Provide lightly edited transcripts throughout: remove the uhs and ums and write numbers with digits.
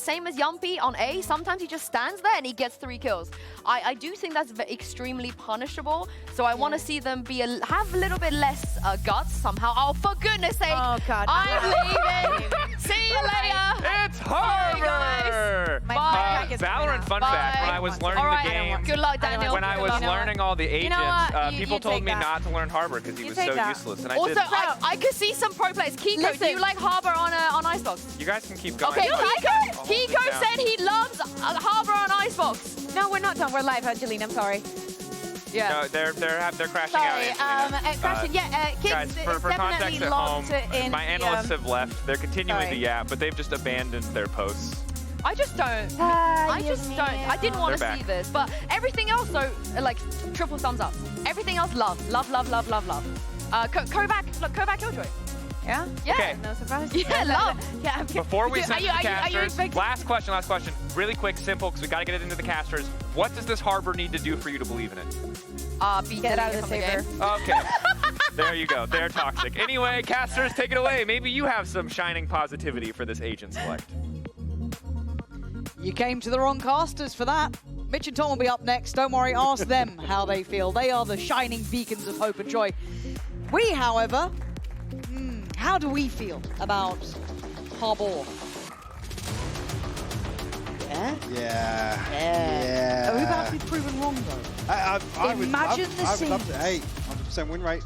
same as Yumpy on A, sometimes he just stands there and he gets 3 kills. I do think that's extremely punishable, so I want to see them have a little bit less guts somehow. Oh, for goodness sake! Oh, God. I'm leaving! See you later! It's Harbor! Valorant fun fact, when I was learning the game, good luck, Daniel. when I was learning all the agents, people told me that. not to learn Harbor because he was so useless, and I also, didn't. I could see some pro players. Kiko, do you like Harbor on Icebox? You guys can keep going. Okay, Kiko said he loves Harbor on Icebox. No, we're not done. We're live, Angelina. I'm sorry. Yeah. No, they're crashing Sorry, out. crashing. Yeah, Guys, Kids for is context definitely at home, locked in. my analysts have left. They're continuing Sorry. to yap, but they've just abandoned their posts. I just don't. I didn't want to see this, but everything else, so like triple thumbs up. Everything else, love. Kovac Killjoy. Yeah? Yeah. Okay. No surprise. Yeah, love. Yeah. Before we send Are to you the casters, expecting? last question. Really quick, simple, because we got to get it into the casters. What does this Harbor need to do for you to believe in it? Get out of the saber. Okay. There you go. They're toxic. Anyway, casters, take it away. Maybe you have some shining positivity for this agent select. You came to the wrong casters for that. Mitch and Tom will be up next. Don't worry, ask them how they feel. They are the shining beacons of hope and joy. We, however, how do we feel about Harbor? Yeah? Yeah. Are we about to be proven wrong, though? I would love to. Hey, 100% win rate.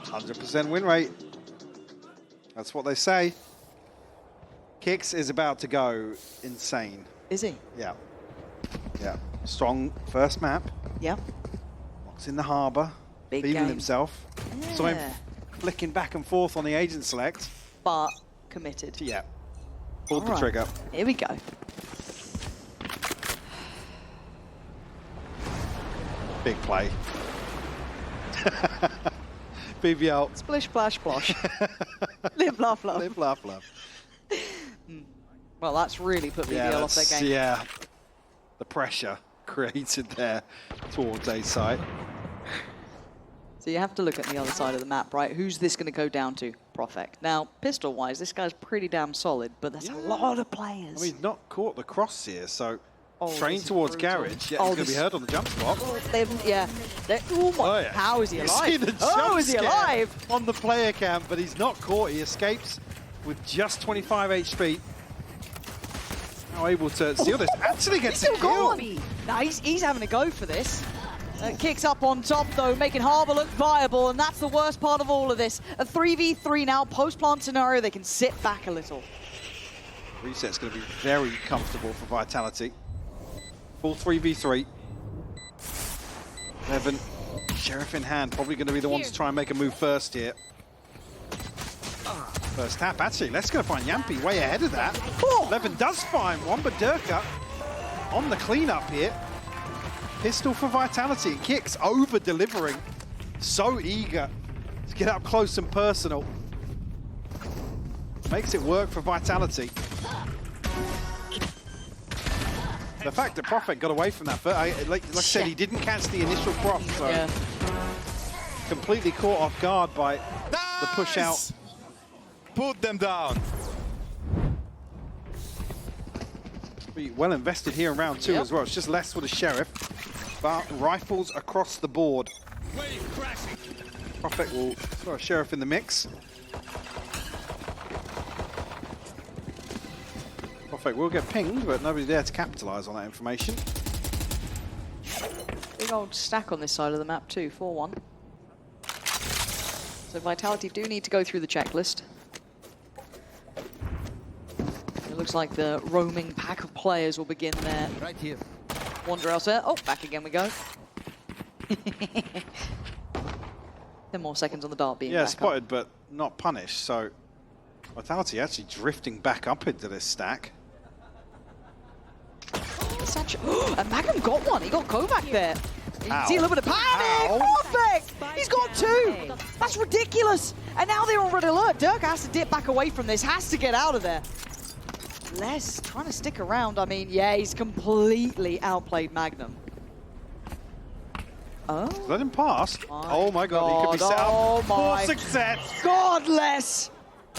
100% win rate. That's what they say. Kix is about to go insane. Is he? Yeah. Yeah. Strong first map. Yeah. Locks in the harbour. Big Feeling game. himself. So I'm flicking back and forth on the agent select. But committed. Yeah. Pulled the trigger. Here we go. Big play. BBL. Splish, splash, splosh. Live, laugh, love. Live, laugh, love. Well, that's really put BBL off their game. Yeah. The pressure created there towards A site. So you have to look at the other side of the map, right? Who's this going to go down to? Profect. Now, pistol-wise, this guy's pretty damn solid, but there's a lot of players. I mean, he's not caught the cross here, so Oh, train this is towards brutal. Garage. Yeah, Oh, he's going to be this- heard on the jump spot. Oh my, yeah. how is he You alive? see the Oh, jump is he scare alive? on the player cam, but he's not caught. He escapes with just 25 HP. Now able to steal this. Actually gets a Still kill. gone. Nah, he's having a go for this. Kicks up on top, though, making Harbor look viable, and that's the worst part of all of this. A 3v3 now, post-plant scenario, they can sit back a little. Reset's going to be very comfortable for Vitality. Full 3v3. Levin, Sheriff in hand, probably going to be the ones to try and make a move first here. First tap, actually, let's go find Yampy way ahead of that. Levin does find one, but Durka on the cleanup here. Pistol for Vitality, Kicks over-delivering. So eager to get up close and personal. Makes it work for Vitality. The fact that Prophet got away from that, but like I said, he didn't catch the initial cross, so completely caught off guard by the push out. Put them down. Well invested here in round 2 as well. It's just less for the Sheriff, but rifles across the board. Prophet will throw a Sheriff in the mix. Prophet will get pinged, but nobody there to capitalize on that information. Big old stack on this side of the map too, 4-1. So Vitality do need to go through the checklist. It looks like the roaming pack of players will begin there. Right here. Wander elsewhere. Oh, back again we go. 10 more seconds on the dart beam. Yeah, back spotted, but not punished. So Vitality actually drifting back up into this stack. And Magnum got one. He got Kovac there. You can see a little bit of panic. Ow. Perfect. He's got 2. That's ridiculous. And now they're on red alert. Dirk has to dip back away from this. Has to get out of there. Les trying to stick around. I mean, yeah, he's completely outplayed Magnum. Oh. Let him pass. Oh my god, he could be set up for success. God, Les.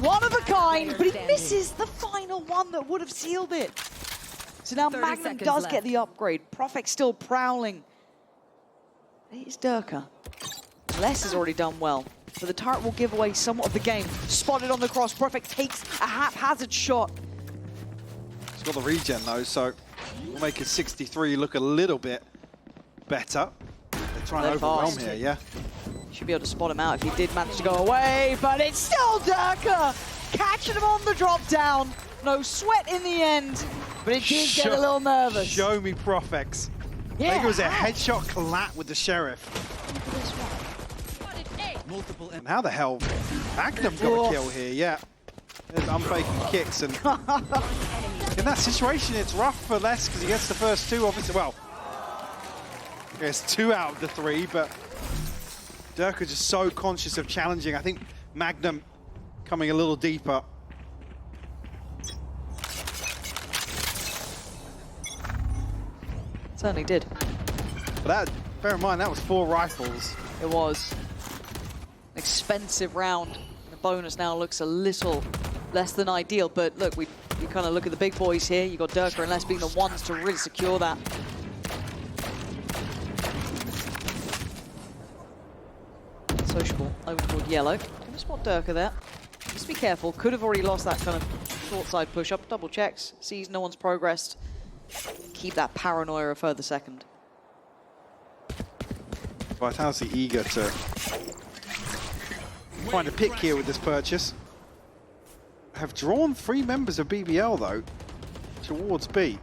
One of a kind, but he misses the final one that would have sealed it. So now 30 Magnum seconds does left. get the upgrade. Profek still prowling. It's Durka. Les has already done well, but the turret will give away somewhat of the game. Spotted on the cross, Profek takes a haphazard shot. He's got the regen though, so we'll make his 63 look a little bit better. They're trying to They're overwhelm fast. here, yeah. Should be able to spot him out if he did manage to go away, but it's still Durka! Catching him on the drop down. No sweat in the end, but it did get a little nervous. Show me Profex. Yeah, I think it was a how? headshot collat with the Sheriff. And how the hell Magnum got a kill here, yeah. There's unfaking kicks, and in that situation it's rough for Les because he gets the first two, obviously. Well, I guess 2 out of the 3, but Durka just so conscious of challenging. I think Magnum coming a little deeper. Certainly did. But that, bear in mind, that was 4 rifles. It was an expensive round. The bonus now looks a little less than ideal, but look, we kind of look at the big boys here. You got Durka and Les being the ones to really secure that. Sociable over toward yellow. Can we spot Durka there? Just be careful. Could have already lost that kind of short side push up. Double checks, sees no one's progressed. Keep that paranoia a further second. Vitality eager to find a pick here with this purchase. Have drawn 3 members of BBL though towards B.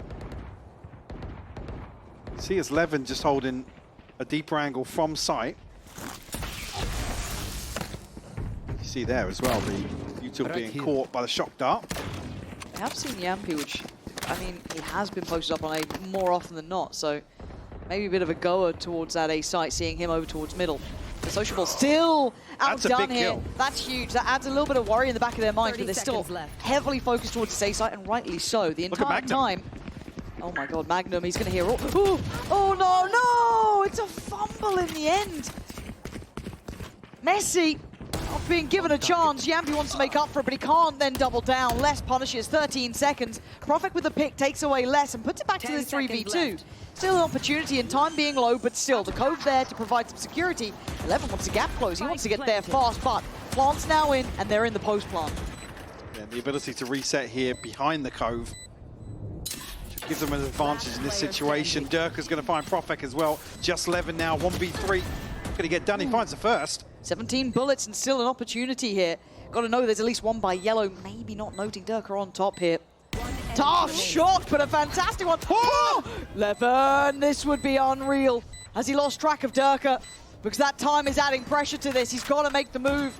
See as Levin just holding a deeper angle from sight. You see there as well the util being caught by the shock dart. I have seen Yampy, which, I mean, he has been posted up on A more often than not, so maybe a bit of a goer towards that A site, seeing him over towards middle. The Sociable still That's a outdone big here. kill. That's huge. That adds a little bit of worry in the back of their minds, but 30 they're still seconds left. heavily focused towards the A site, and rightly so. The Look at entire Magnum. time. Oh my God, Magnum, he's going to hear all. Oh no, it's a fumble in the end. Messi not being given a chance. Yampy wants to make up for it, but he can't then double down. Les punishes 13 seconds. Profek with the pick takes away Les and puts it back to the 3v2. Still an opportunity and time being low, but still the cove there to provide some security. 11 wants to gap close. He wants to get there fast, but plant's now in and they're in the post plant. Yeah, the ability to reset here behind the cove should give them an advantage in this situation. Durka's going to find Profek as well. Just Levin now, 1v3. Going to get done. He finds the first. 17 bullets and still an opportunity here. Got to know there's at least one by yellow. Maybe not noting Durka on top here. Tough shot, but a fantastic one. Oh! Levin, this would be unreal. Has he lost track of Durka? Because that time is adding pressure to this. He's got to make the move.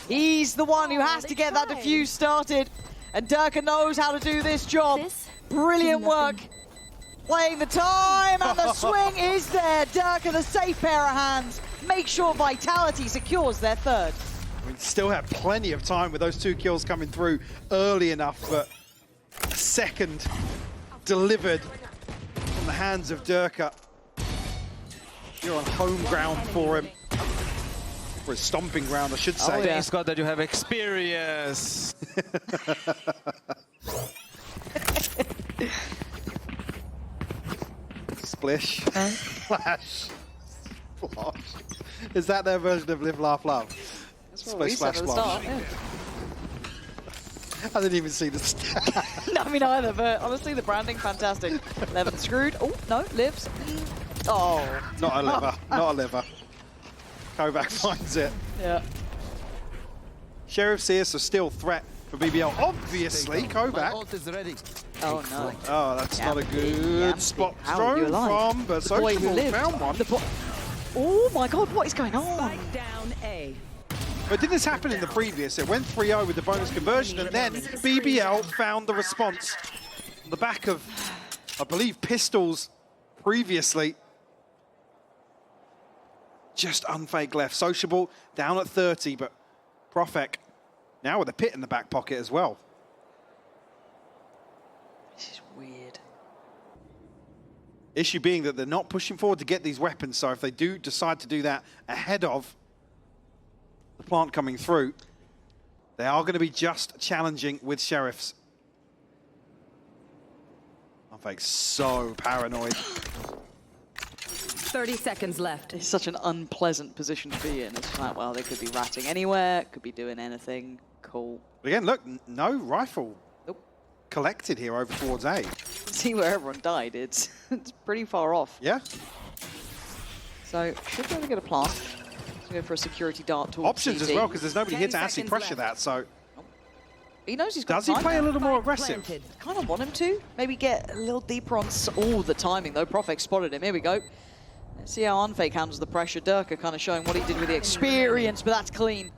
He's the one who has to get that defuse started. And Durka knows how to do this job. Brilliant work. Playing the time, and the swing is there. Durka, the safe pair of hands. Make sure Vitality secures their third. I mean, still have plenty of time with those 2 kills coming through early enough, but a second delivered from the hands of Durka. You're on home ground for him. Or his stomping ground, I should say. Oh, yeah. Thanks God that you have experience. Splish. Flash. Splosh. Is that their version of Live, Laugh, Love? That's what we said at the start. Yeah. I didn't even see the stat. No, me neither, but honestly, the branding, fantastic. Levin screwed. Oh, no, lives. Oh. Not a liver. Not a liver. Kovac finds it. Yeah. Sheriff's here, so still threat for BBL. Obviously, Kovac. Oh, no. Oh, that's not a good spot How are you thrown alive? from, but The boy who Sociable lived. found one. Oh, my God, what is going on? Down A. But didn't this happen in the previous? It went 3-0 with the bonus conversion, and then BBL found the response on the back of, I believe, pistols previously. Just unfake left. Sociable down at 30, but Profek now with a pit in the back pocket as well. This is weird. Issue being that they're not pushing forward to get these weapons, so if they do decide to do that ahead of the plant coming through, They are going to be just challenging with Sheriffs. Unfake's so paranoid. 30 seconds left. It's such an unpleasant position to be in. It's like, well, they could be ratting anywhere, could be doing anything. Cool. But again, look, no rifle Nope. collected here over towards A. See where everyone died. It's pretty far off. Yeah. So should be able to get a plant. Let's go for a security dart towards Options CT. as well, because there's nobody 10 here to actually seconds pressure left. that. So He knows he's got does he time play a now. little more aggressive? Planted. Kind of want him to. Maybe get a little deeper on all the timing, though. Profek spotted him. Here we go. Let's see how Unfake handles the pressure. Durka kind of showing what he did with the experience, but that's clean.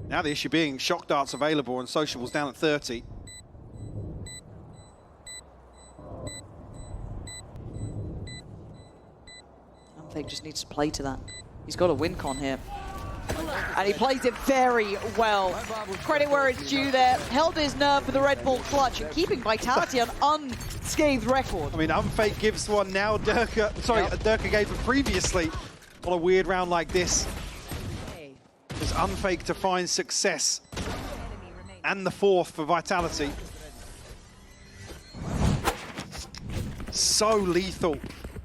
Now the issue being shock darts available and Sociables down at 30. Unfake just needs to play to that. He's got a win con here. And he plays it very well. Credit where it's due there. Held his nerve for the Red Bull clutch and keeping Vitality on unscathed record. I mean, Unfake gives one now. Durka gave it previously on a weird round like this. It's Unfake to find success. And the fourth for Vitality. So lethal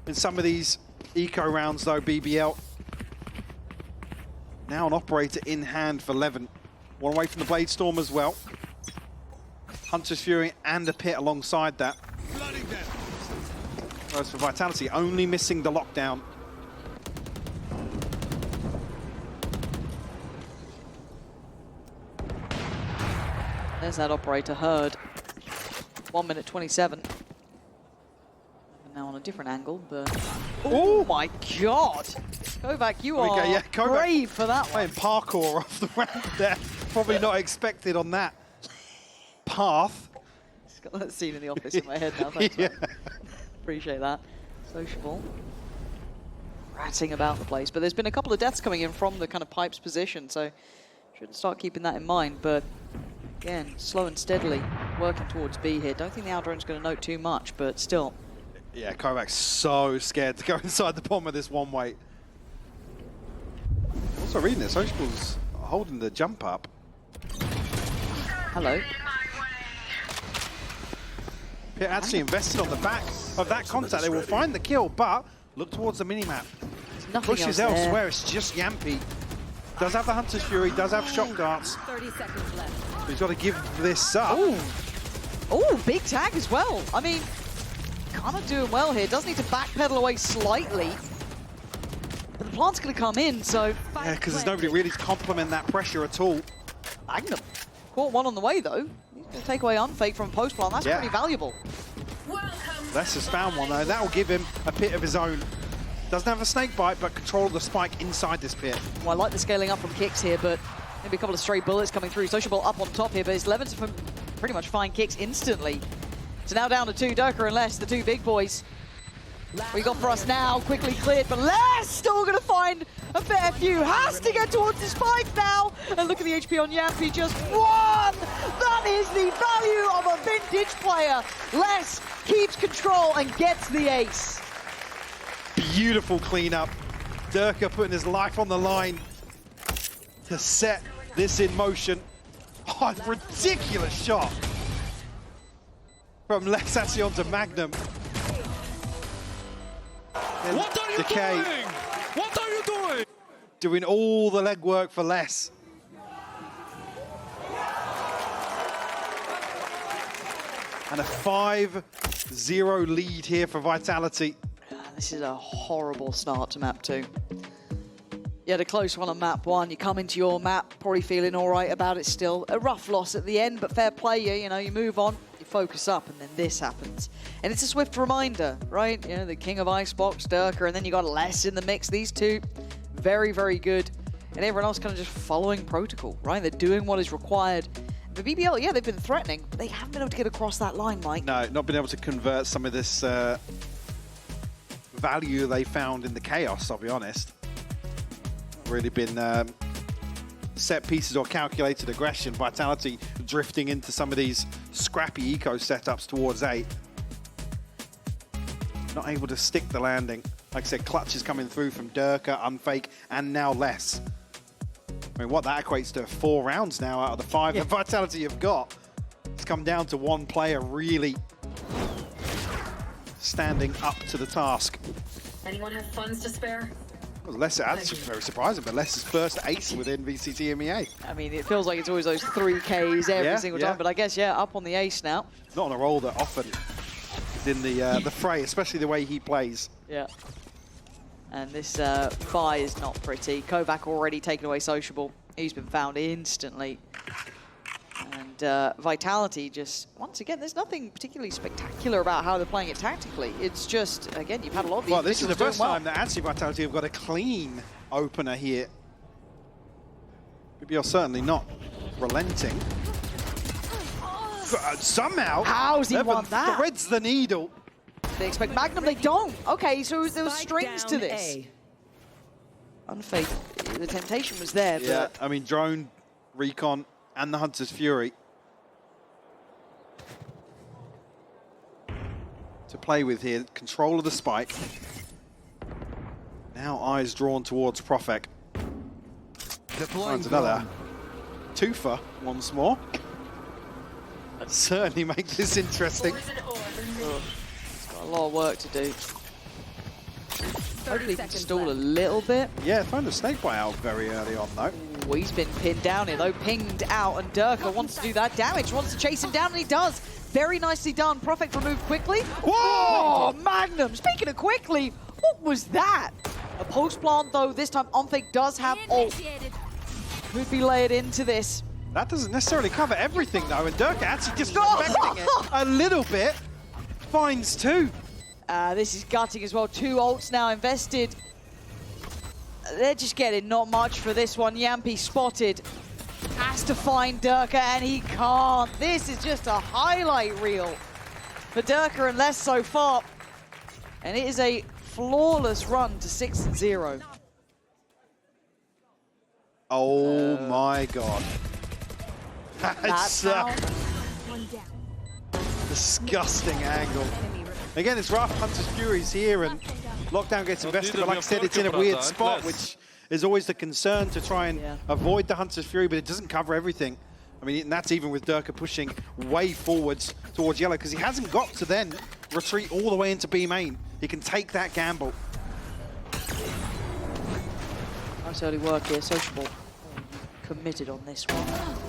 in some of these eco rounds though, BBL. Now an operator in hand for Levin. One away from the Blade Storm as well. Hunter's Fury and a pit alongside that. Whereas for Vitality, only missing the lockdown. There's that operator heard. 1 minute 27. And now on a different angle, but... Oh my god! Kovac, you are Kovac brave for that one. playing parkour off the ramp there. Probably not expected on that path. Just got that scene in the office in my head now. Thanks, Yeah. man. Appreciate that. Sociable. Ratting about the place. But there's been a couple of deaths coming in from the kind of pipes position, so should start keeping that in mind. But again, slow and steadily working towards B here. Don't think the Aldron's going to note too much, but still. Yeah, Kovac's so scared to go inside the bomb of this one way. Also reading this, Sociable's holding the jump up. Hello. Pit actually invested on the back of that contact. They will find the kill, but look towards the minimap. There's nothing Pushes else there. elsewhere, it's just Yampy. Does have the Hunter's Fury, does have shock darts. 30 seconds left. But he's got to give this up. Oh, big tag as well. I mean, kind of doing well here. Does need to backpedal away slightly. But the plant's going to come in, so... Yeah, because there's nobody really to complement that pressure at all. Magnum. Caught one on the way, though. He's going to take away Unfake from post plant. That's Yeah. pretty valuable. Les has found one though. That will give him a pit of his own. Doesn't have a snake bite, but control of the spike inside this pit. Well, I like the scaling up from kicks here, but maybe a couple of stray bullets coming through. Sociable up on top here, but it's Levin to pretty much find kicks instantly. So now down to two, Durka and Les, the two big boys. What you got for us now? Quickly cleared, but Les still going to find a fair few. Has to get towards the spike now. And look at the HP on Yampy, just one. That is the value of a vintage player. Les keeps control and gets the ace. Beautiful cleanup. Durka putting his life on the line to set this in motion. Oh, ridiculous shot from Les actually onto Magnum. And What are you Decay doing? What are you doing? doing all the legwork for Les. And a 5-0 lead here for Vitality. This is a horrible start to map 2. You had a close one on map 1. You come into your map probably feeling all right about it still. A rough loss at the end, but fair play. You know, you move on, you focus up, and then this happens. And it's a swift reminder, right? You know, the king of Icebox, Durka, and then you got Les in the mix. These two, very, very good. And everyone else kind of just following protocol, right? They're doing what is required. The BBL, yeah, they've been threatening, but they haven't been able to get across that line, Mike. No, not been able to convert some of this value they found in the chaos, I'll be honest. Really been set pieces or calculated aggression. Vitality drifting into some of these scrappy eco setups towards 8. Not able to stick the landing. Like I said, clutches coming through from Durka, Unfake, and now Les. I mean, what that equates to 4 rounds now out of the 5 that Vitality you've got. It's come down to one player really standing up to the task. Anyone have funds to spare? Well, that's very surprising, but Les's first ace within VCT EMEA. I mean, it feels like it's always those 3Ks every single time, but I guess, up on the ace now. Not on a role that often is in the fray, especially the way he plays. Yeah. And this buy is not pretty. Kovac already taken away Sociable. He's been found instantly. And Vitality just, once again, there's nothing particularly spectacular about how they're playing it tactically. It's just, again, you've had a lot of these. Well, this is the first well. time that actually Vitality have got a clean opener here. BBL certainly not relenting. Somehow, how's he won that? Threads the needle. They expect Magnum, they don't. Okay, so there was strings to this. Unfake, the temptation was there, Yeah, but I mean, Drone, Recon, and the Hunter's Fury to play with here. Control of the spike. Now eyes drawn towards Profek. Finds another twofer once more. That certainly makes this interesting. got a lot of work to do. Hopefully he can stall a little bit. Yeah, throwing the snake bite out very early on though. Ooh, he's been pinned down here though, pinged out, and Durka wants to do that damage, wants to chase him down, and he does. Very nicely done. Profek removed quickly. Whoa! Oh, Magnum, speaking of quickly, what was that? A post plant though, this time Unfake does have ult. Could be layered into this. That doesn't necessarily cover everything though, and Durka actually just respecting it a little bit. Finds 2. This is gutting as well. 2 ults now invested. They're just getting not much for this one. Yampy spotted. Has to find Durka, and he can't. This is just a highlight reel for Durka and Les so far. And it is a flawless run to 6-0. Oh my god. That's a disgusting angle. Again, it's rough. Hunter's Fury's here, and Lockdown gets invested, but like I said, it's in a weird spot, which is always the concern to try and avoid the Hunter's Fury, but it doesn't cover everything. I mean, and that's even with Durka pushing way forwards towards yellow, because he hasn't got to then retreat all the way into B main. He can take that gamble. Nice early work here, Sociable. Committed on this one.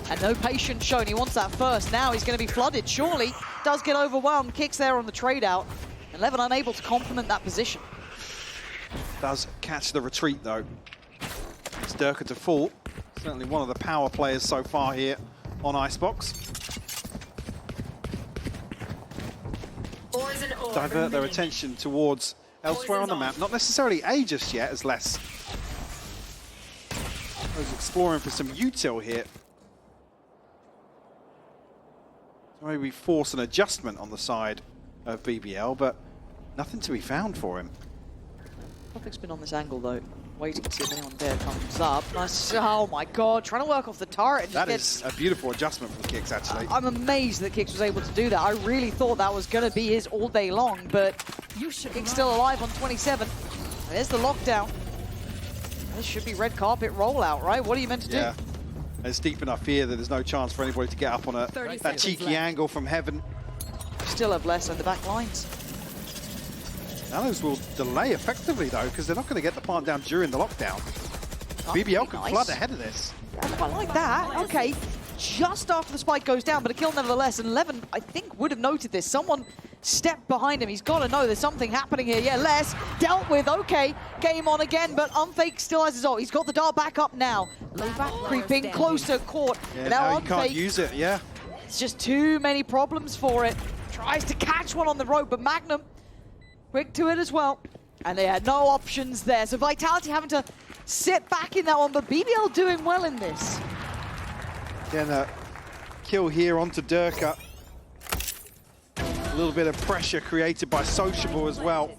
And no patience shown. He wants that first. Now he's going to be flooded, surely. Does get overwhelmed. Kicks there on the trade out. And Levin unable to complement that position. Does catch the retreat, though. It's Durka to fall. Certainly one of the power players so far here on Icebox. Divert their attention towards elsewhere on the map. Not necessarily A just yet, as less. I was exploring for some util here. So maybe force an adjustment on the side of BBL, but nothing to be found for him. Profek's been on this angle though, waiting to see if anyone there comes up. Nice. Oh my god, trying to work off the turret. And that is a beautiful adjustment from Kix, actually. I'm amazed that Kix was able to do that. I really thought that was going to be his all day long, but Kix still alive on 27. There's the lockdown. This should be red carpet rollout, right? What are you meant to do? Yeah, it's deep enough here that there's no chance for anybody to get up on that cheeky angle from heaven. Still have less on the back lines. Nanos will delay effectively though, because they're not going to get the plant down during the lockdown. BBL can flood ahead of this. I quite like that. Okay, just after the spike goes down, but a kill nevertheless. And Levin, I think, would have noted this. Someone stepped behind him. He's got to know there's something happening here. Yeah, Les dealt with. Okay, game on again, but Unfake still has his ult. He's got the dart back up now. Layback creeping closer, caught. Yeah, now you can't use it, yeah. It's just too many problems for it. Tries to catch one on the road, but Magnum quick to it as well. And they had no options there. So Vitality having to sit back in that one, but BBL doing well in this. Again, a kill here onto Durka. A little bit of pressure created by Sociable as well.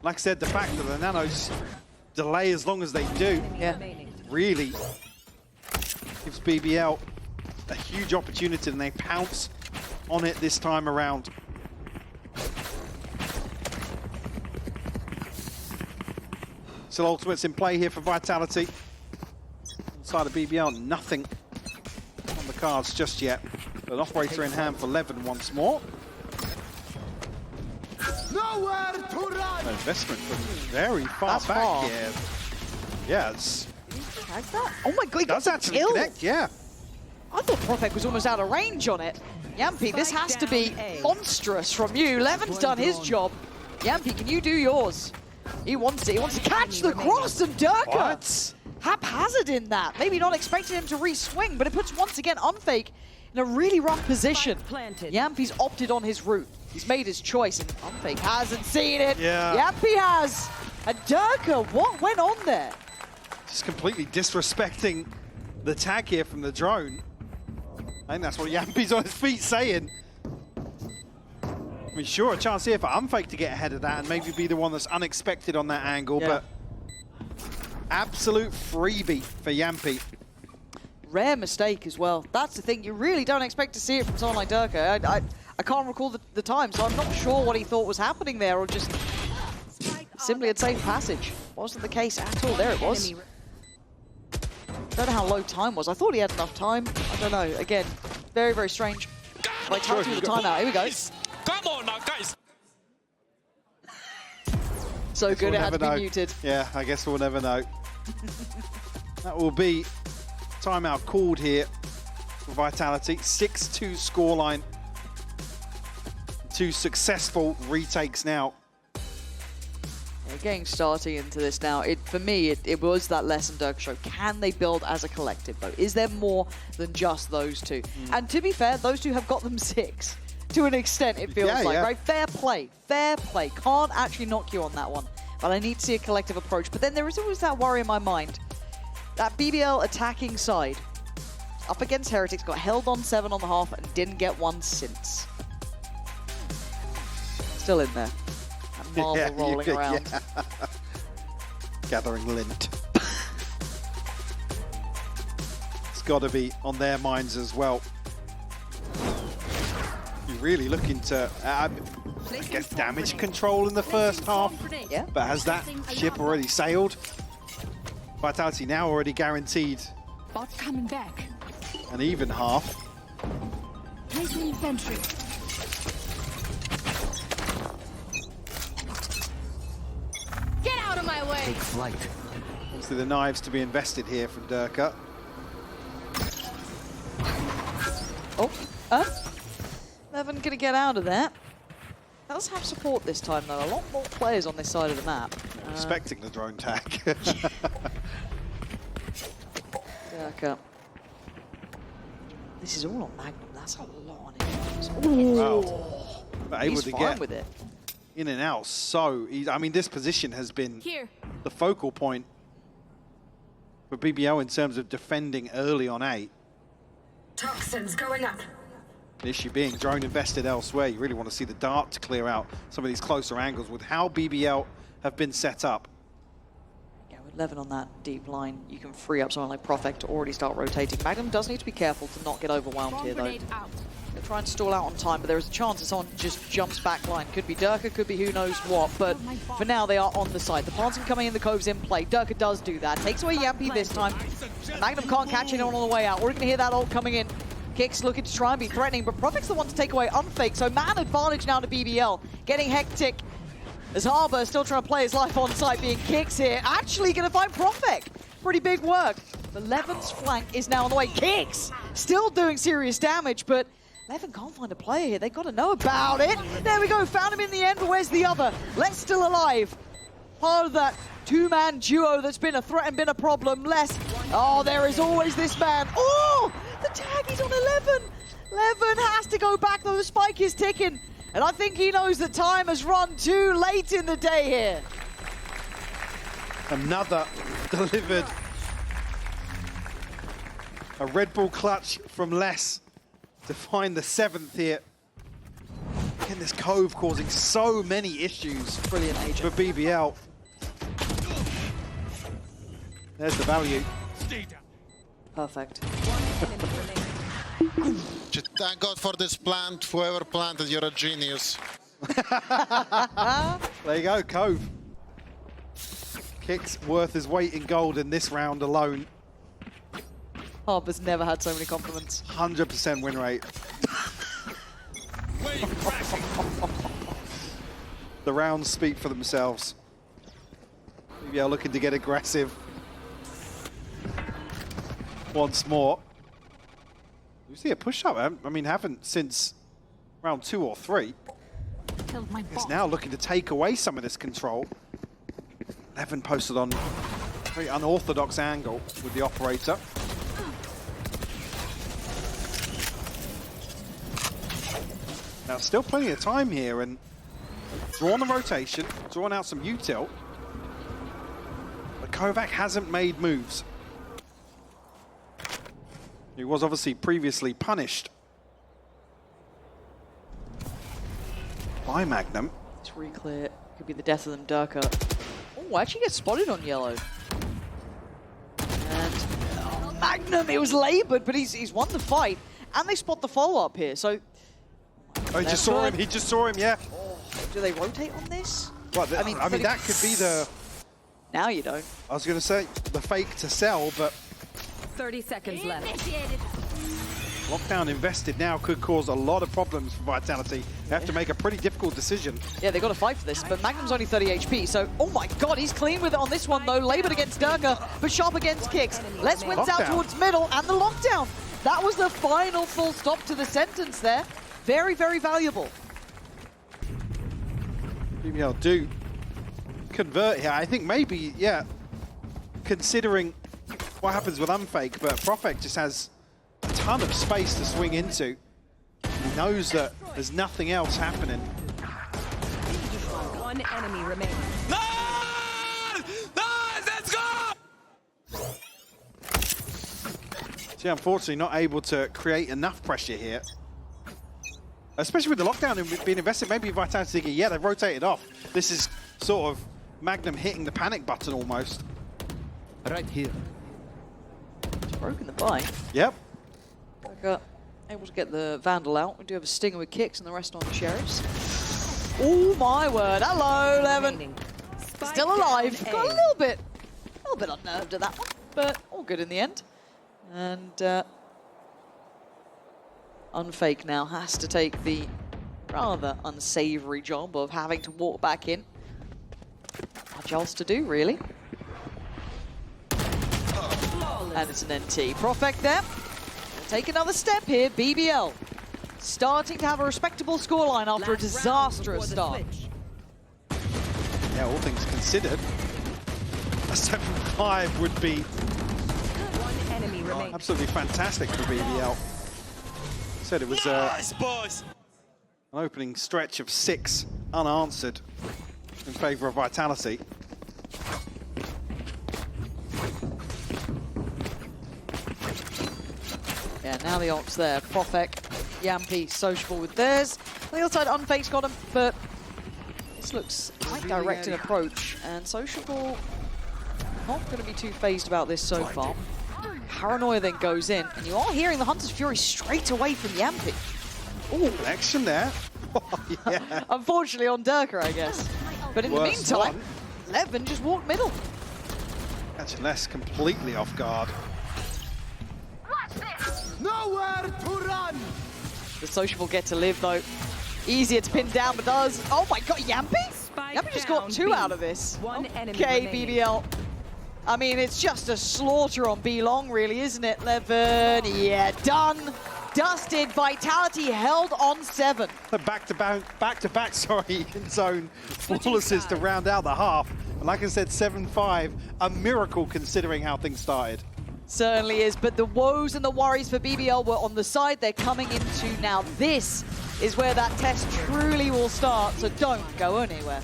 Like I said, the fact that the Nanos delay as long as they do really gives BBL a huge opportunity, and they pounce on it this time around. Still ultimates in play here for Vitality. side of BBL, nothing on the cards just yet. An operator in hand for Levin once more. Nowhere to run. Investment from very far That's back far. here. Yeah, it's, Tag that? Oh my god, he got does the actually kill. connect, yeah. I thought Profek was almost out of range on it. Yampy, this has to be monstrous from you. Levin's done his job. Yampy, can you do yours? He wants it. He wants to catch the cross, and Durka What? haphazard in that. Maybe not expecting him to re-swing, but it puts once again Unfake in a really rough position. Yampy's opted on his route. He's made his choice, and Unfake hasn't seen it. Yeah. Yampy has. And Durka, what went on there? Just completely disrespecting the tag here from the drone. I think that's what Yampy's on his feet saying. I mean, sure, a chance here for Unfake to get ahead of that and maybe be the one that's unexpected on that angle, Yeah. but absolute freebie for Yampy. Rare mistake as well. That's the thing. You really don't expect to see it from someone like Durka. I can't recall the time, so I'm not sure what he thought was happening there, or just simply a safe passage. Wasn't the case at all. There it was. Don't know how low time was. I thought he had enough time. I don't know. Again, very, very strange. Like, time to the timeout. Here we go. Come on now, guys. So good, We'll it had to never be know. muted. Yeah, I guess we'll never know. That will be timeout called here for Vitality. 6-2 scoreline. 2 successful retakes now. Yeah, getting starting into this now, for me, it was that lesson Durka showed. Can they build as a collective, though? Is there more than just those two? And to be fair, those two have got them 6. To an extent, it feels like, right? Fair play, fair play. Can't actually knock you on that one. But I need to see a collective approach. But then there is always that worry in my mind. That BBL attacking side, up against Heretics, got held on 7 on the half and didn't get one since. Still in there. That marble rolling around. Yeah. Gathering lint. It's got to be on their minds as well. You're really looking to, I guess, damage control in the first half. Yeah. But has that ship already sailed? Vitality now already guaranteed Bot's coming back. an even half. Placing infantry. Get out of my way! Take flight. Obviously the knives to be invested here from Durka. Oh, Levin gonna get out of that. Does have support this time though. A lot more players on this side of the map. Expecting the drone tag. Durka. This is all on Magnum. That's a lot on him. Wow. But able He's to fine get with it. in and out so easy. I mean, this position has been Here. the focal point for BBL in terms of defending early on A. Toxins going up. The issue being drone invested elsewhere. You really want to see the dart to clear out some of these closer angles with how BBL have been set up. Yeah, with Levin on that deep line, you can free up someone like Profek to already start rotating. Magnum does need to be careful to not get overwhelmed here, though. Grenade out. They're trying to stall out on time, but there is a chance that someone just jumps back line. Could be Durka, could be who knows what, but for now they are on the side. The Planting coming in, the Cove's in play. Durka does do that. Takes away Yampy this time. Magnum can't catch anyone on the way out. We're going to hear that ult coming in. Kicks looking to try and be threatening, but Profek's the one to take away Unfake, so man advantage now to BBL. Getting hectic as Harbour still trying to play his life on site, being Kicks here. Actually going to find Profek. Pretty big work. But Levin's flank is now on the way. Kicks still doing serious damage, but Levin can't find a player here. They've got to know about it. There we go. Found him in the end, but where's the other? Les still alive. Part of that two-man duo that's been a threat and been a problem. Les. Oh, there is always this man. Oh, the tag, he's on 11. Levin has to go back, though. The spike is ticking. And I think he knows that time has run too late in the day here. Another delivered. A Red Bull clutch from Les to find the 7th here. Again, this Cove causing so many issues Brilliant for agent. BBL. There's the value. Perfect. Just thank God for this plant. Whoever planted, you're a genius. There you go, Cove. Kicks worth his weight in gold in this round alone. Harper's never had so many compliments. 100% win rate. The rounds speak for themselves. BBL looking to get aggressive once more. You see a push-up, I mean, haven't since round 2 or 3. Is now looking to take away some of this control. Levin posted on a very unorthodox angle with the operator. Now, still plenty of time here, and drawing the rotation, drawing out some util. But Kovac hasn't made moves. He was obviously previously punished by Magnum. It's re-clear. Could be the death of them, Durka. Oh, actually gets spotted on yellow. And Magnum, it was laboured, but he's won the fight. And they spot the follow-up here, so... Oh, he just saw him, yeah. Oh, do they rotate on this? Well, I mean, that could be the... Now you don't. I was going to say, the fake to sell, but... 30 seconds left. Lockdown invested now could cause a lot of problems for Vitality. They have to make a pretty difficult decision. Yeah, they've got to fight for this, but Magnum's only 30 HP, so... Oh my god, he's clean with it on this one, though. Laboured against Durka, but sharp against Kicks. Let's wins out towards middle, and the lockdown. That was the final full stop to the sentence there. Very, very valuable. BBL do convert here. I think maybe, yeah, considering what happens with Unfake, but Profek just has a ton of space to swing into. He knows that there's nothing else happening. One enemy remaining. Let's go! See, unfortunately, not able to create enough pressure here. Especially with the lockdown and being invested, maybe Vitality thinking, yeah, they've rotated off. This is sort of Magnum hitting the panic button almost. Right here. It's broken the bite. Yep. Able to get the Vandal out. We do have a Stinger with Kicks and the rest on Sheriffs. Oh my word. Hello, Levin. Still alive. Got a little bit unnerved at that one, but all good in the end. And Unfake now has to take the rather unsavory job of having to walk back in. Much else to do, really. And it's an NT. Profek there. Take another step here. BBL starting to have a respectable scoreline after a disastrous start. Yeah, all things considered, a 7-5 would be One enemy remaining. absolutely fantastic for BBL. Said it was an opening stretch of 6 unanswered in favour of Vitality. Yeah, now the ult's there. Profek, Yampy, sociable with theirs. On the other side, Unfake's got him, but this looks quite direct in approach. And sociable, not going to be too phased about this so far. Paranoia then goes in, and you are hearing the Hunter's Fury straight away from Yampy. Ooh, connection there. Yeah. Unfortunately on Durka, I guess. But in the Worst meantime, one. Levin just walked middle. Catching less completely off guard. Nowhere to run! The sociable get to live, though. Easier to pin down, but does. Oh my god, Yampy? Yampy just got 2 out of this. One enemy Okay, remaining. BBL. I mean, it's just a slaughter on B-Long, really, isn't it, Levin? Yeah, done. Dusted. Vitality held on 7. Back-to-back, sorry, in zone flawlesses to round out the half. And like I said, 7-5, a miracle considering how things started. Certainly is, but the woes and the worries for BBL were on the side they're coming into now. This is where that test truly will start, so don't go anywhere.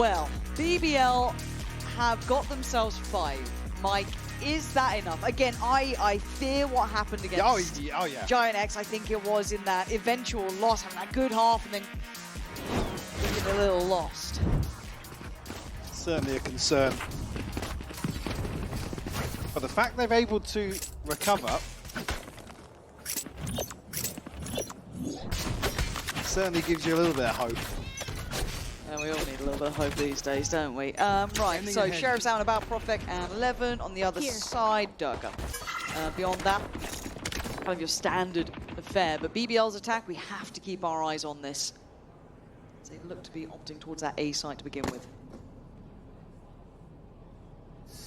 Well, BBL have got themselves 5. Mike, is that enough? Again, I fear what happened against Oh, yeah. Giant X, I think it was, in that eventual loss, having that good half and then getting a little lost. Certainly a concern. But the fact they've able to recover certainly gives you a little bit of hope. And we all need a little bit of hope these days, don't we? Right, so Sheriff's out and about, Profek and 11 on the other side, Durka. Beyond that, kind of your standard affair. But BBL's attack, we have to keep our eyes on this. They look to be opting towards that A site to begin with.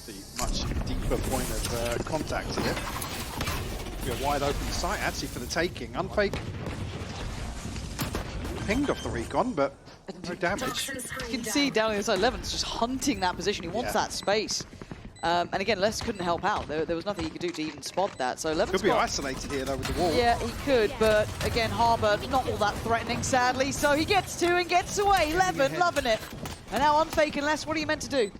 The much deeper point of contact here. Be a wide open site actually for the taking. Unfake pinged off the recon, but no damage. You can see down on the side, 11's just hunting that position. He wants that space. And again, Les couldn't help out. There was nothing he could do to even spot that. So 11's could be isolated here though with the wall. Yeah, he could, but again, Harbour not all that threatening, sadly. So he gets 2 and gets away. 11 loving it. And now Unfake and Les, what are you meant to do?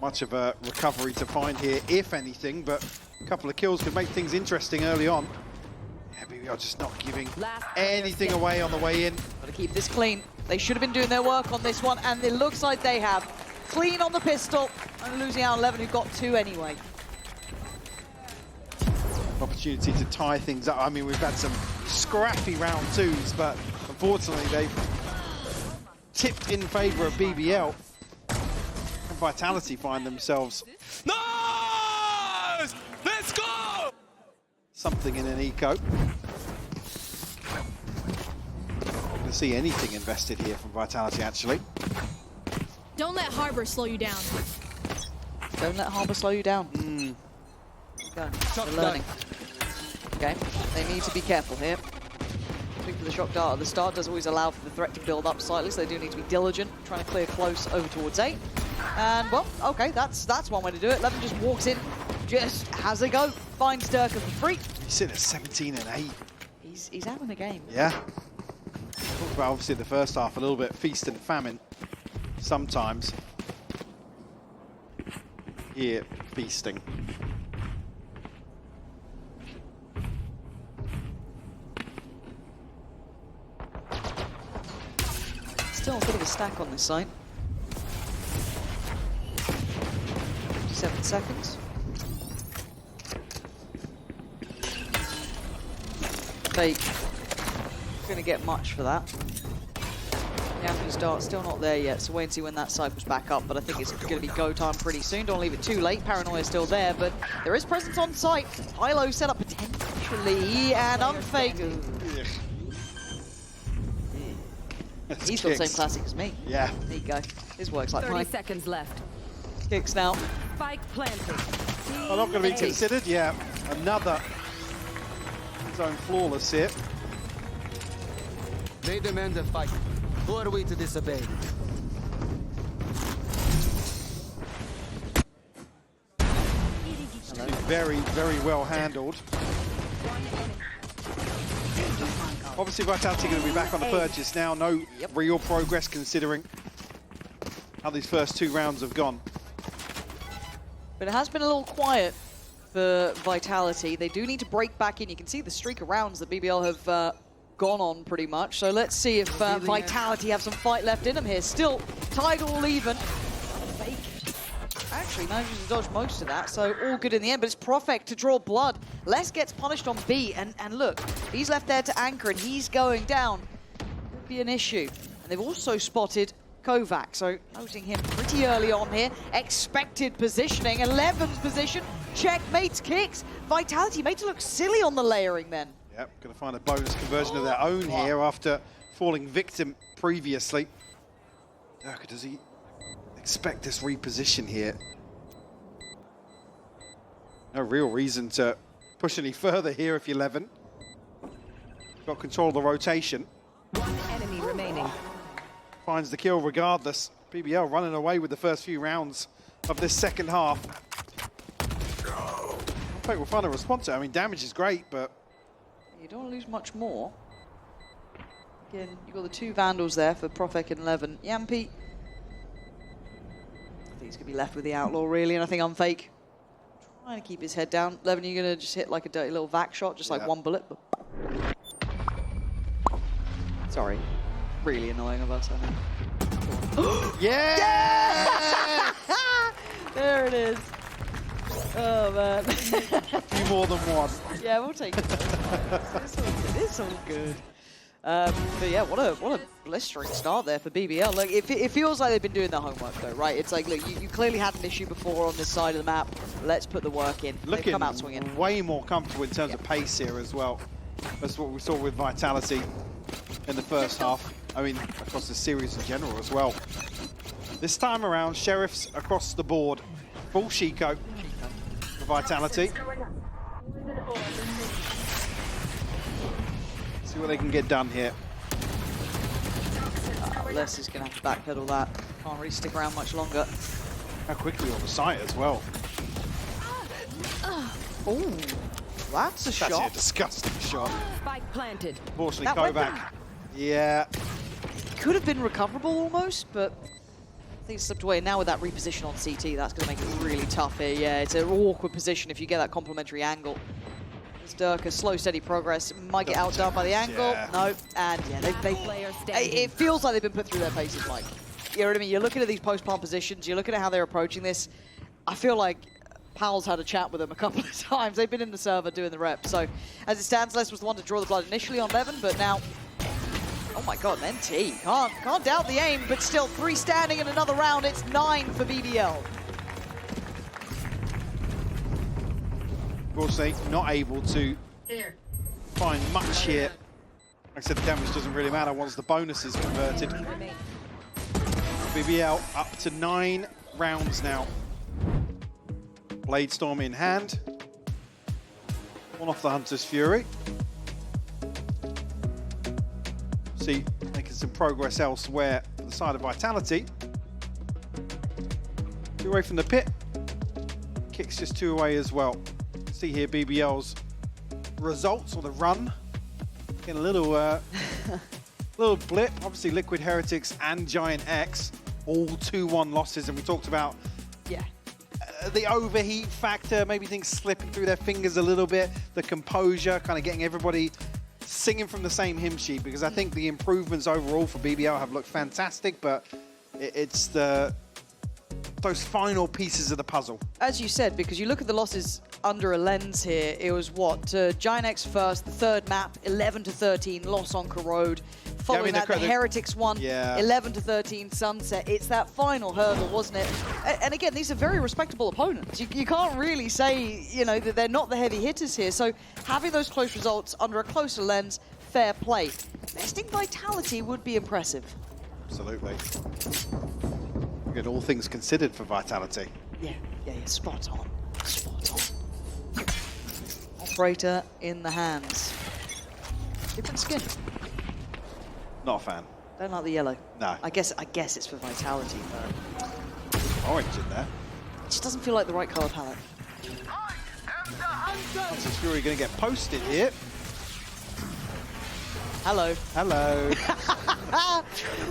Much of a recovery to find here, if anything, but a couple of kills could make things interesting early on. Yeah, BBL just not giving anything away on the way in. Got to keep this clean. They should have been doing their work on this one, and it looks like they have. Clean on the pistol, and losing out on 11, who got 2 anyway. Opportunity to tie things up. I mean, we've had some scrappy round 2s, but unfortunately they've tipped in favour of BBL. And Vitality find themselves Nice! Let's go! something in an eco. Not going to see anything invested here from Vitality, actually. Don't let Harbor slow you down. Don't let Harbour slow you down. Go. They're learning. Okay, they need to be careful here. Speak for the shock dart at the start does always allow for the threat to build up slightly, so they do need to be diligent, trying to clear close over towards 8. And, well, okay, that's one way to do it. 11 just walks in, just has a go, finds Durka for free. He's sitting at 17 and 8. He's having a game. Yeah. Talked about, obviously, the first half, a little bit feast and famine sometimes. Here, feasting. Still a bit of a stack on this site. 57 seconds. Fake. Going to get much for that. Yappy's dart still not there yet, so wait and see when that side was back up, but I think it's going to be go time pretty soon. Don't leave it too late. Paranoia's still there, but there is presence on site. Hilo set up potentially, and Unfake. He's got the same classic as me. Yeah. There you go. His works like 30 mine. seconds left. Kicks now. Spike planted. Well, not going to be considered. Yeah, another zone flawless here. They demand a fight. Who are we to disobey? Very, very well handled. Obviously, Vitality going to be back on the purchase now. No real progress considering how these first 2 rounds have gone. But it has been a little quiet for Vitality. They do need to break back in. You can see the streak of rounds that BBL have gone on pretty much. So let's see if Vitality have some fight left in them here. Still tied all even. Fake actually manages to dodge most of that, so all good in the end, but it's Profek to draw blood. Les gets punished on B, and look, he's left there to anchor, and he's going down. Could be an issue. And they've also spotted Kovac, so noting him pretty early on here. Expected positioning, 11's position, checkmates kicks. Vitality made to look silly on the layering then. Yep, going to find a bonus conversion of their own here after falling victim previously. Durka, does he expect this reposition here? No real reason to push any further here if you're 11. Got control of the rotation. One enemy remaining. Finds the kill regardless. BBL running away with the first few rounds of this second half. I think we'll find a response. I mean, damage is great, but You don't lose much more. Again, you've got the two Vandals there for Profek and Levin. Yampy, I think he's going to be left with the Outlaw, really, and I think Unfake trying to keep his head down. Levin, you're going to just hit like a dirty little vac shot, just like one bullet. But... Sorry. Really annoying of us, I think. Yeah! There it is. Oh, man. You more than one. Yeah, we'll take it. It's all good. But yeah, what a blistering start there for BBL. Like, it feels like they've been doing their homework though, right? It's like, look, you clearly had an issue before on this side of the map. Let's put the work in. Looking come out swinging. way more comfortable in terms of pace here as well. That's what we saw with Vitality in the first half. I mean, across the series in general as well. This time around, Sheriffs across the board. Full Shiko for Vitality. See what they can get done here. Les is going to have to backpedal that. Can't really stick around much longer. How quickly on the site as well. Oh, that's a shot. That's a disgusting shot. Spike planted. Unfortunately, That went Kovac. Yeah. Could have been recoverable almost, but I think it slipped away. Now with that reposition on CT, that's going to make it really tough here. Yeah, it's an awkward position if you get that complementary angle. It's Durka, slow, steady progress. Might get outdone by the angle. Yeah. No, and yeah, it feels like they've been put through their paces, Mike. You know what I mean? You're looking at these post-palm positions. You're looking at how they're approaching this. I feel like Powell's had a chat with them a couple of times. They've been in the server doing the rep. So as it stands, Les was the one to draw the blood initially on Levin, but now, oh my God, NT. Can't doubt the aim, but still 3 standing in another round. It's 9 for BBL. Unfortunately, not able to find much here. Like I said, the damage doesn't really matter once the bonus is converted. BBL up to 9 rounds now. Blade Storm in hand. One off the Hunter's Fury. See, making some progress elsewhere on the side of Vitality. 2 away from the pit. Kicks just 2 away as well. See here BBL's results or the run. Getting a little little blip. Obviously Liquid Heretics and Giant X all 2-1 losses, and we talked about the overheat factor, maybe things slipping through their fingers a little bit, the composure, kind of getting everybody singing from the same hymn sheet, because I think the improvements overall for BBL have looked fantastic, but it's those final pieces of the puzzle. As you said, because you look at the losses under a lens here, it was what? Giant X first, the 3rd map, 11-13, loss on Corrode. Following that, the Heretics won, 11-13 Sunset. It's that final hurdle, wasn't it? And again, these are very respectable opponents. You can't really say, you know, that they're not the heavy hitters here. So having those close results under a closer lens, fair play. Besting Vitality would be impressive. Absolutely. Good, all things considered for Vitality. Yeah, spot on. Operator in the hands. Different skin. Not a fan. Don't like the yellow. No. I guess it's for Vitality, but Orange in there. it just doesn't feel like the right color palette. Hunter's Fury going to get posted here. Hello.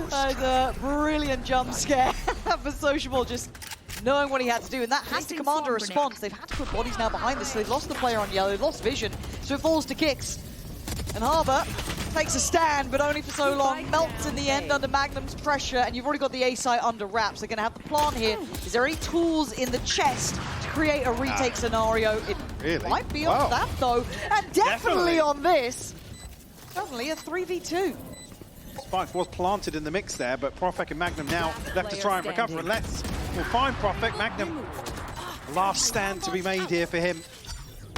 That's a brilliant jump scare for Sociable, just knowing what he had to do, and that has to command a response. They've had to put bodies now behind this, so they've lost the player on yellow, they've lost vision, so it falls to Kicks. And Harbour takes a stand, but only for so long, melts in the end under Magnum's pressure, and you've already got the A site under wraps. They're going to have the plant here. Is there any tools in the chest to create a retake scenario? It really might be on that, though, and definitely on this. Suddenly a 3v2. Spike was planted in the mix there, but Profek and Magnum now left to try and recover, and let's we'll find Profek. Magnum, last stand to be made here for him.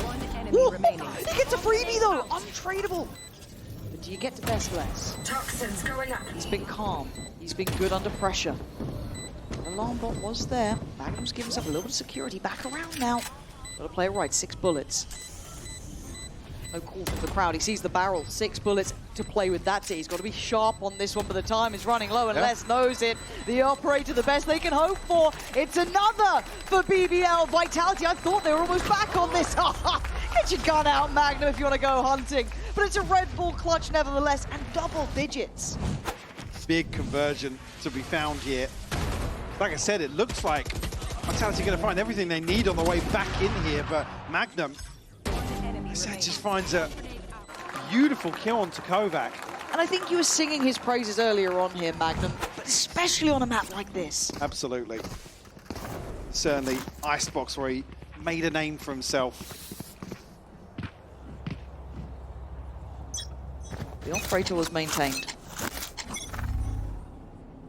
One enemy remaining. He gets a freebie though, untradeable. But do you get to best less? Toxins going up. He's been calm. He's been good under pressure. The alarm bot was there. Magnum's giving himself a little bit of security. Back around now. Got to play it right. 6 bullets. No call from the crowd. He sees the barrel. 6 bullets to play with. That's it. He's got to be sharp on this one, but the time is running low, and Les knows it. The operator, the best they can hope for. It's another for BBL. Vitality, I thought they were almost back on this. Get your gun out, Magnum, if you want to go hunting. But it's a Red Bull clutch nevertheless, and double digits. Big conversion to be found here. Like I said, it looks like Vitality going to find everything they need on the way back in here, but Magnum just finds a beautiful kill onto Kovac. And I think you were singing his praises earlier on here, Magnum, but especially on a map like this. Absolutely. Certainly Icebox, where he made a name for himself. The operator was maintained.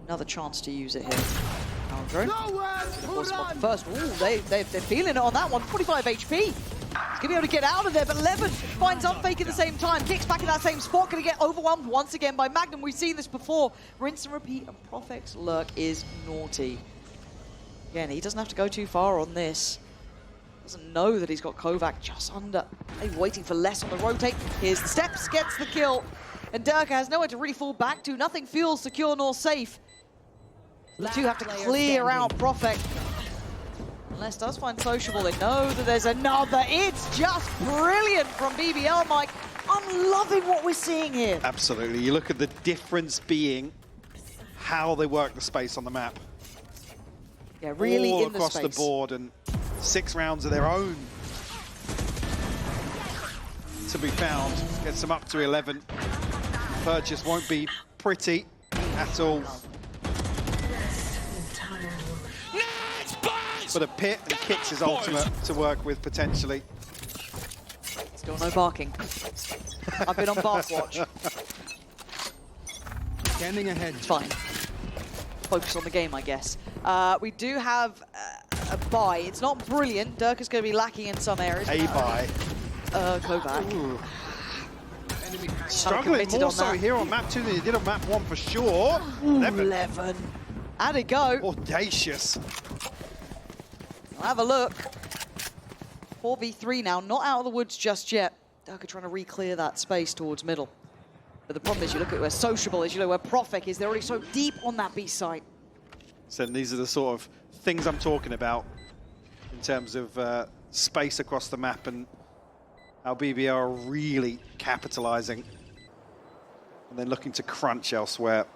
Another chance to use it here. Aldro. Force him off the first. Ooh, they're feeling it on that one. 45 HP. He's going to be able to get out of there, but Levin finds Unfake at the same time. Kicks back in that same spot. Going to get overwhelmed once again by Magnum. We've seen this before. Rinse and repeat, and Profex lurk is naughty. Again, he doesn't have to go too far on this. Doesn't know that he's got Kovac just under. They're waiting for less on the rotate. Here's the steps, gets the kill. And Durka has nowhere to really fall back to. Nothing feels secure nor safe. The two have to clear out Profek. Unless does find Sociable, they know that there's another. It's just brilliant from BBL, Mike. I'm loving what we're seeing here. Absolutely. You look at the difference being how they work the space on the map. Yeah, really all in the across space. the board, and 6 rounds of their own to be found. Gets them up to 11. Purchase won't be pretty at all. But a pit and kicks his ultimate to work with potentially. Still no barking. I've been on bark watch. Standing ahead. It's fine. Focus on the game, I guess. We do have a buy. It's not brilliant. Durka's going to be lacking in some areas. A buy. Kovac. Struggling more so here on map 2 than he did on map 1 for sure. 11. How'd it go? Audacious. I'll have a look. 4v3 now, not out of the woods just yet. Durka trying to re-clear that space towards middle. But the problem is, you look at where Sociable is, you know where Profek is, they're already so deep on that B site. So these are the sort of things I'm talking about in terms of space across the map and how BBL are really capitalizing and then looking to crunch elsewhere.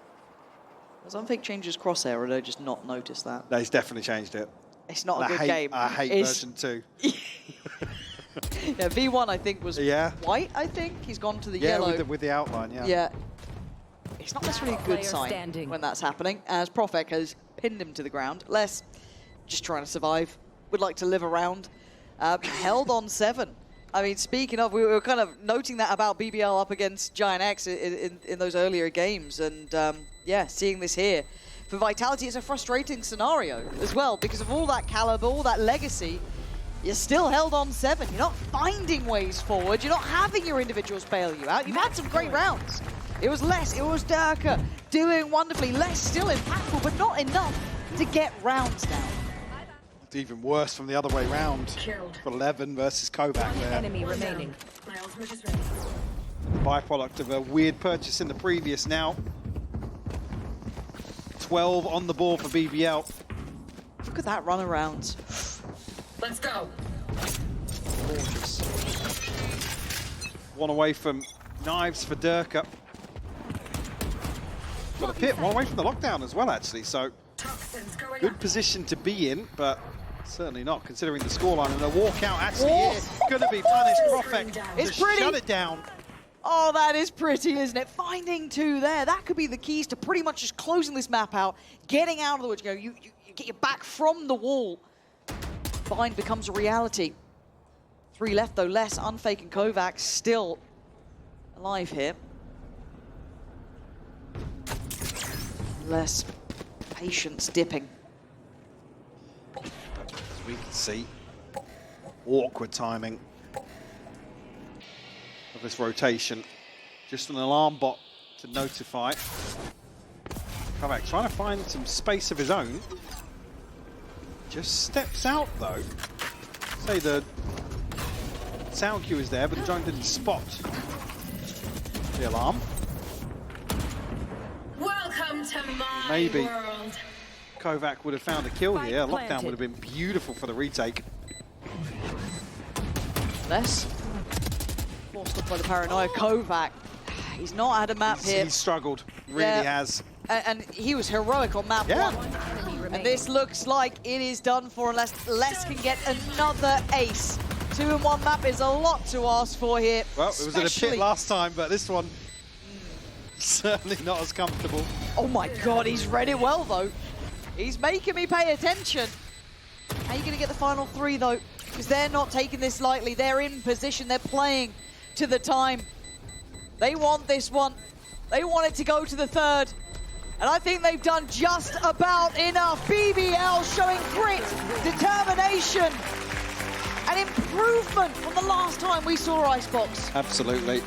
Does Unfake change his crosshair, or did I just not notice that? No, he's definitely changed it. It's not a And good game. I hate version 2. Yeah, V1 I think was white, I think. He's gone to the yellow. With the outline, yeah. Yeah. It's not necessarily a good sign when that's happening, as Profek has pinned him to the ground. Les, just trying to survive, would like to live around. Held on 7. I mean, speaking of, we were kind of noting that about BBL up against Giant X in those earlier games, and yeah, seeing this here. For Vitality, it's a frustrating scenario as well, because of all that caliber, all that legacy, you're still held on 7. You're not finding ways forward. You're not having your individuals bail you out. You've had some great rounds. It was Les, it was Durka doing wonderfully. Les still impactful, but not enough to get rounds down. It's even worse from the other way round for Levin versus Kovac there. Enemy remaining. Byproduct of a weird purchase in the previous now. 12 on the board for BBL. Look at that run around. Let's go. Gorgeous. One away from knives for Durka. Got a pit, one away from the lockdown as well, actually. So good position to be in, but certainly not considering the scoreline. And a walkout actually here, going to be punished. Profek It's to pretty. shut it down. Oh, that is pretty, isn't it? Finding 2 there. That could be the keys to pretty much just closing this map out, getting out of the woods. You get your back from the wall. Bind becomes a reality. 3 left, though. Les, Unfake, and Kovac still alive here. Less patience dipping. As we can see, awkward timing of this rotation. Just an alarm bot to notify. Kovac trying to find some space of his own. Just steps out though. Say the sound cue is there, but the drone didn't spot the alarm. Welcome to my Maybe world. Kovac would have found a kill here. Lockdown would have been beautiful for the retake. Les Forced up by the paranoia. Kovac, he's not had a map here. He's struggled, really has. And he was heroic on map Yeah. 1. And this looks like it is done for unless Les can get another ace. 2-in-1 map is a lot to ask for here. Well, it was in a pit last time, but this one certainly not as comfortable. Oh my God, he's read it well though. He's making me pay attention. How are you going to get the final 3 though? Because they're not taking this lightly. They're in position. They're playing to the time. They want this one. They want it to go to the 3rd. And I think they've done just about enough. BBL showing grit, determination, and improvement from the last time we saw Icebox. Absolutely.